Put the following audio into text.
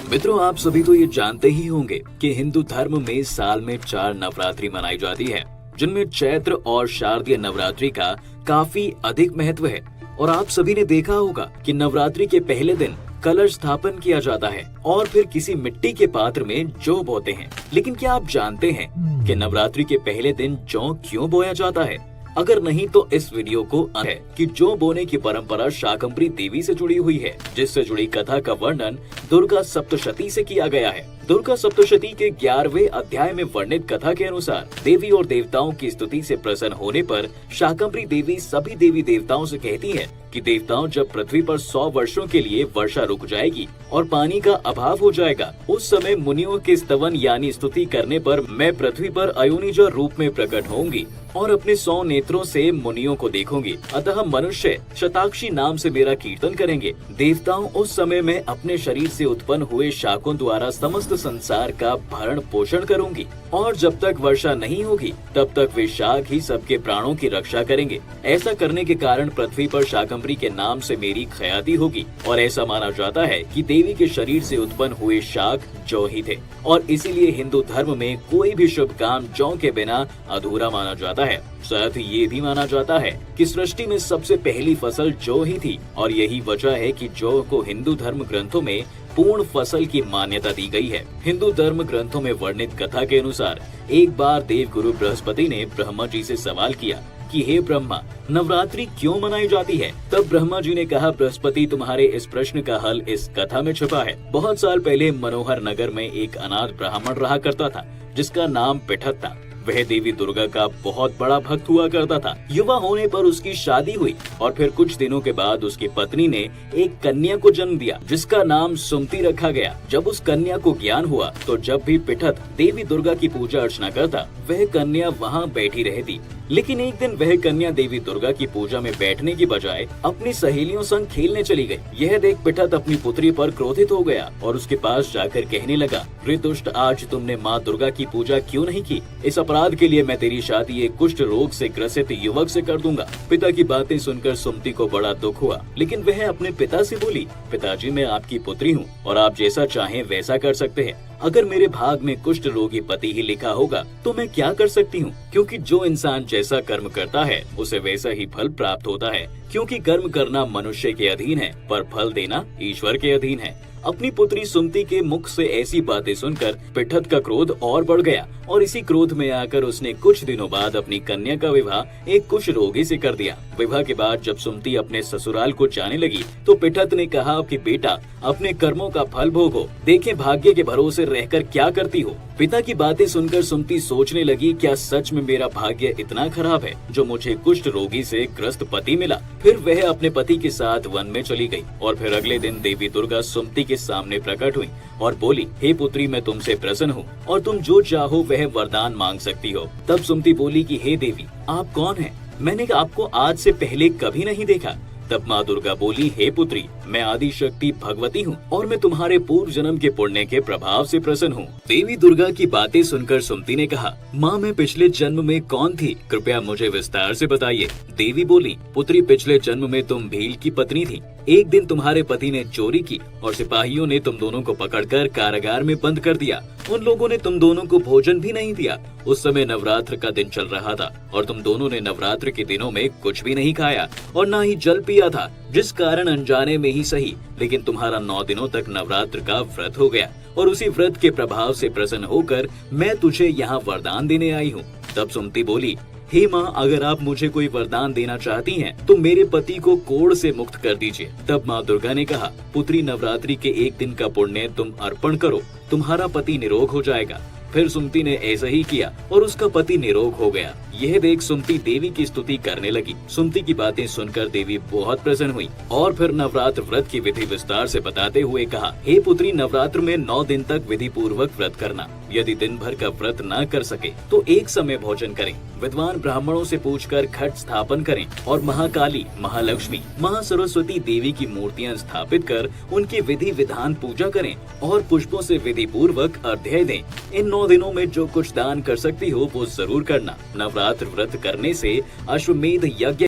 मित्रों, आप सभी तो ये जानते ही होंगे कि हिंदू धर्म में साल में 4 नवरात्रि मनाई जाती है, जिनमें चैत्र और शारदीय नवरात्रि का काफी अधिक महत्व है। और आप सभी ने देखा होगा कि नवरात्रि के पहले दिन कलश स्थापन किया जाता है और फिर किसी मिट्टी के पात्र में जौ बोते हैं। लेकिन क्या आप जानते हैं कि नवरात्रि के पहले दिन जौ क्यों बोया जाता है? अगर नहीं तो इस वीडियो को है कि जौ बोने की परंपरा शाकंभरी देवी से जुड़ी हुई है, जिससे जुड़ी कथा का वर्णन दुर्गा सप्तशती से किया गया है। दुर्गा सप्तशती के 11वें अध्याय में वर्णित कथा के अनुसार देवी और देवताओं की स्तुति से प्रसन्न होने पर शाकंभरी देवी सभी देवी देवताओं से कहती है कि देवताओं, जब पृथ्वी पर 100 वर्षों के लिए वर्षा रुक जाएगी और पानी का अभाव हो जाएगा, उस समय मुनियों के स्तवन यानी स्तुति करने पर मैं पृथ्वी पर अयोनिज रूप में प्रकट होंगी और अपने 100 नेत्रों से मुनियों को देखूंगी। अतः मनुष्य शताक्षी नाम से मेरा कीर्तन करेंगे। देवताओं, उस समय मैं अपने शरीर से उत्पन्न हुए शाकों द्वारा समस्त संसार का भरण पोषण करूंगी और जब तक वर्षा नहीं होगी तब तक वे शाक ही सबके प्राणों की रक्षा करेंगे। ऐसा करने के कारण पृथ्वी पर शाकंभरी के नाम से मेरी ख्याति होगी और ऐसा माना जाता है कि देवी के शरीर से उत्पन्न हुए शाक जौ ही थे और इसीलिए हिंदू धर्म में कोई भी शुभ काम जौ के बिना अधूरा माना जाता है। साथ ही ये भी माना जाता है कि सृष्टि में सबसे पहली फसल जौ ही थी और यही वजह है कि जौ को हिंदू धर्म ग्रंथों में पूर्ण फसल की मान्यता दी गई है। हिंदू धर्म ग्रंथों में वर्णित कथा के अनुसार एक बार देव गुरु बृहस्पति ने ब्रह्मा जी से सवाल किया कि हे ब्रह्मा, नवरात्रि क्यों मनाई जाती है? तब ब्रह्मा जी ने कहा, बृहस्पति, तुम्हारे इस प्रश्न का हल इस कथा में छुपा है। बहुत साल पहले मनोहर नगर में एक अनाथ ब्राह्मण रहा करता था जिसका नाम पिठत था। वह देवी दुर्गा का बहुत बड़ा भक्त हुआ करता था। युवा होने पर उसकी शादी हुई और फिर कुछ दिनों के बाद उसकी पत्नी ने एक कन्या को जन्म दिया जिसका नाम सुमति रखा गया। जब उस कन्या को ज्ञान हुआ तो जब भी पिठत देवी दुर्गा की पूजा अर्चना करता, वह कन्या वहाँ बैठी रहती। लेकिन एक दिन वह कन्या देवी दुर्गा की पूजा में बैठने की बजाय अपनी सहेलियों संग खेलने चली गई। यह देख पिठत अपनी पुत्री पर क्रोधित हो गया और उसके पास जाकर कहने लगा, रे दुष्ट, आज तुमने माँ दुर्गा की पूजा क्यों नहीं की? इस अपराध के लिए मैं तेरी शादी एक कुष्ठ रोग से ग्रसित युवक से कर दूंगा। पिता की बातें सुनकर सुमति को बड़ा दुख हुआ, लेकिन वह अपने पिता से बोली, पिताजी, मैं आपकी पुत्री हूँ और आप जैसा चाहें वैसा कर सकते हैं। अगर मेरे भाग में कुष्ठ रोगी पति ही लिखा होगा तो मैं क्या कर सकती हूँ? क्योंकि जो इंसान जैसा कर्म करता है उसे वैसा ही फल प्राप्त होता है। क्योंकि कर्म करना मनुष्य के अधीन है पर फल देना ईश्वर के अधीन है। अपनी पुत्री सुमति के मुख से ऐसी बातें सुनकर पिठत का क्रोध और बढ़ गया और इसी क्रोध में आकर उसने कुछ दिनों बाद अपनी कन्या का विवाह एक कुष्ठ रोगी से कर दिया। विवाह के बाद जब सुमति अपने ससुराल को जाने लगी तो पिठत ने कहा कि बेटा, अपने कर्मों का फल भोगो, देखें भाग्य के भरोसे रहकर क्या करती हो। पिता की बातें सुनकर सुमति सोचने लगी, क्या सच में मेरा भाग्य इतना खराब है जो मुझे कुष्ठ रोगी से ग्रस्त पति मिला? फिर वह अपने पति के साथ वन में चली गई और फिर अगले दिन देवी दुर्गा सुमति के सामने प्रकट हुई और बोली, हे पुत्री, मैं तुमसे प्रसन्न हूँ और तुम जो चाहो वह वरदान मांग सकती हो। तब सुमति बोली कि हे देवी, आप कौन हैं? मैंने आपको आज से पहले कभी नहीं देखा। तब माँ दुर्गा बोली, हे पुत्री, मैं आदि शक्ति भगवती हूँ और मैं तुम्हारे पूर्व जन्म के पुण्य के प्रभाव से प्रसन्न हूँ। देवी दुर्गा की बातें सुनकर सुमति ने कहा, माँ, मैं पिछले जन्म में कौन थी? कृपया मुझे विस्तार से बताइए। देवी बोली, पुत्री, पिछले जन्म में तुम भील की पत्नी थी। एक दिन तुम्हारे पति ने चोरी की और सिपाहियों ने तुम दोनों को पकड़कर कारागार में बंद कर दिया। उन लोगों ने तुम दोनों को भोजन भी नहीं दिया। उस समय नवरात्र का दिन चल रहा था और तुम दोनों ने नवरात्र के दिनों में कुछ भी नहीं खाया और न ही जल पिया था, जिस कारण अनजाने में ही सही लेकिन तुम्हारा 9 दिनों तक नवरात्र का व्रत हो गया और उसी व्रत के प्रभाव से प्रसन्न होकर मैं तुझे यहाँ वरदान देने आई हूँ। तब सुमति बोली, हे माँ, अगर आप मुझे कोई वरदान देना चाहती हैं तो मेरे पति को कोढ़ से मुक्त कर दीजिए। तब माँ दुर्गा ने कहा, पुत्री, नवरात्रि के एक दिन का पुण्य तुम अर्पण करो, तुम्हारा पति निरोग हो जाएगा। फिर सुमति ने ऐसा ही किया और उसका पति निरोग हो गया। यह देख सुमति देवी की स्तुति करने लगी। सुमति की बातें सुनकर देवी बहुत प्रसन्न हुई और फिर नवरात्र व्रत की विधि विस्तार से बताते हुए कहा, हे पुत्री, नवरात्र में 9 दिन तक विधि पूर्वक व्रत करना। यदि दिन भर का व्रत न कर सके तो एक समय भोजन करें। विद्वान ब्राह्मणों से पूछकर घट स्थापन करें और महाकाली, महालक्ष्मी, महासरस्वती देवी की मूर्तियां स्थापित कर उनकी विधि विधान पूजा करें और पुष्पों से विधि पूर्वक अर्घ्य दें। इन 9 दिनों में जो कुछ दान कर सकती हो वो जरूर करना। नवरात्र व्रत करने से अश्वमेध यज्ञ